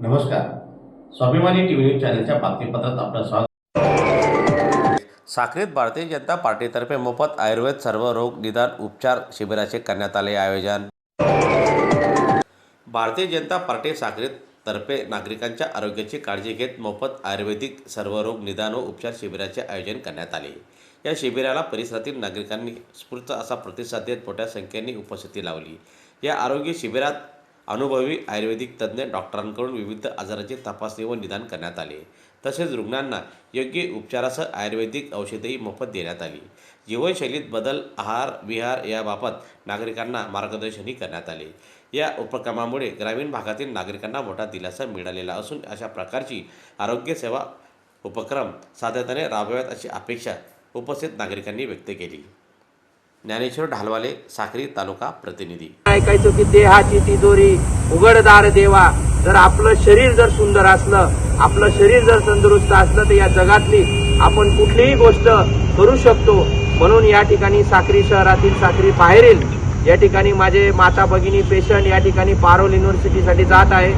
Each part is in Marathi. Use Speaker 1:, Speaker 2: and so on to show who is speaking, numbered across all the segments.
Speaker 1: नमस्कार. स्वाभिमानी टीव्ही न्यूज चॅनलच्या बातमीपत्रात आपलं स्वागत.
Speaker 2: साक्रीत भारतीय जनता पार्टीतर्फे मोफत आयुर्वेद सर्व रोग निदान उपचार शिबिराचे करण्यात आले आयोजन. भारतीय जनता पार्टी साक्रीत तर्फे नागरिकांच्या आरोग्याची काळजी घेत मोफत आयुर्वेदिक सर्व रोग निदान व उपचार शिबिराचे आयोजन करण्यात आले. या शिबिराला परिसरातील नागरिकांनी उत्स्फूर्त असा प्रतिसाद देत मोठ्या संख्येने उपस्थिती लावली. या आरोग्य शिबिरात अनुभवी आयुर्वेदिक तज्ज्ञ डॉक्टरांकडून विविध आजारांची तपासणी व निदान करण्यात आले. तसेच रुग्णांना योग्य उपचारासह आयुर्वेदिक औषधेही मोफत देण्यात आली. जीवनशैलीत बदल, आहार विहार याबाबत नागरिकांना मार्गदर्शनही करण्यात आले. या उपक्रमामुळे ग्रामीण भागातील नागरिकांना मोठा दिलासा मिळालेला असून अशा प्रकारची आरोग्य सेवा उपक्रम सातत्याने राबवाव्यात अशी अपेक्षा उपस्थित नागरिकांनी व्यक्त केली. ज्ञानेश्वर ढालवाले, साक्री तालुका प्रतिनिधी.
Speaker 3: ऐकायचो की देहाची तिजोरी उघडदार देवा. जर आपलं शरीर जर सुंदर असलं, आपलं शरीर जर तंदुरुस्त असलं तर या जगातली आपण कुठलीही गोष्ट करू शकतो. म्हणून या ठिकाणी साक्री शहरातील, साक्री बाहेरील या ठिकाणी माझे माता भगिनी पेशंट या ठिकाणी पारोल युनिव्हर्सिटीसाठी जात आहे.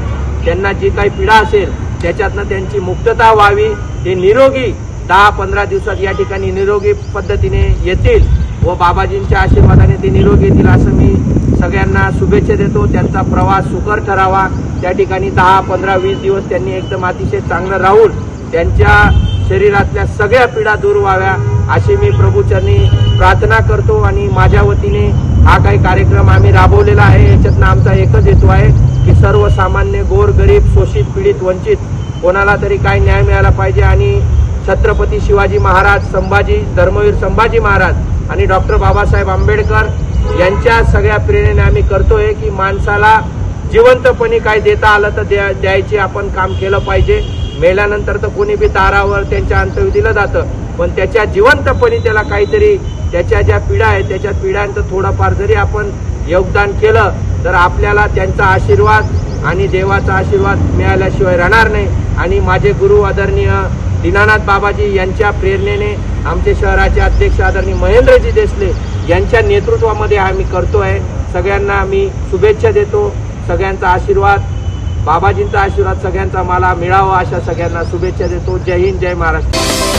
Speaker 3: त्यांना जी काही पीडा असेल त्याच्यातनं त्यांची मुक्तता व्हावी, ते निरोगी 10-15 दिवसात या ठिकाणी निरोगी पद्धतीने येतील व बाबाजींच्या आशीर्वादाने ते निरोगी येतील असं मी सगळ्यांना शुभेच्छा देतो. त्यांचा प्रवास सुकर ठरावा. त्या ठिकाणी 10, 15, 20 दिवस त्यांनी एकदम अतिशय चांगलं राहून त्यांच्या शरीरातल्या सगळ्या पीडा दूर व्हाव्या अशी मी प्रभूचरणी प्रार्थना करतो. आणि माझ्या वतीने हा काही कार्यक्रम आम्ही राबवलेला आहे. याच्यातनं आमचा एकच हेतू आहे की सर्वसामान्य गोर गरीब शोषित पीडित वंचित कोणाला तरी काही न्याय मिळाला पाहिजे. आणि छत्रपती शिवाजी महाराज, धर्मवीर संभाजी महाराज आणि डॉक्टर बाबासाहेब आंबेडकर यांच्या सगळ्या प्रेरणेने आम्ही करतोय की माणसाला जिवंतपणी काय देता आलं तर द्यायचे आपण काम केलं पाहिजे. मेल्यानंतर तर कोणी बी दारावर त्यांच्या अंत्यविधी दिलं जातं, पण त्याच्या जिवंतपणी त्याला काहीतरी त्याच्या ज्या पीडा आहेत त्याच्या पीडांचं थोडंफार जरी आपण योगदान केलं तर आपल्याला त्यांचा आशीर्वाद आणि देवाचा आशीर्वाद मिळाल्याशिवाय राहणार नाही. आणि माझे गुरु आदरणीय दीनानाथ बाबाजी यांच्या प्रेरणेने आमचे शहराचे अध्यक्ष आदरणीय महेंद्रजी देसले यांच्या नेतृत्वामध्ये आम्ही करतोय. सगळ्यांना मी शुभेच्छा देतो. सगळ्यांचा आशीर्वाद, बाबाजींचा आशीर्वाद सगळ्यांचा मला मिळावा अशा सगळ्यांना शुभेच्छा देतो. जय हिंद, जय महाराष्ट्र.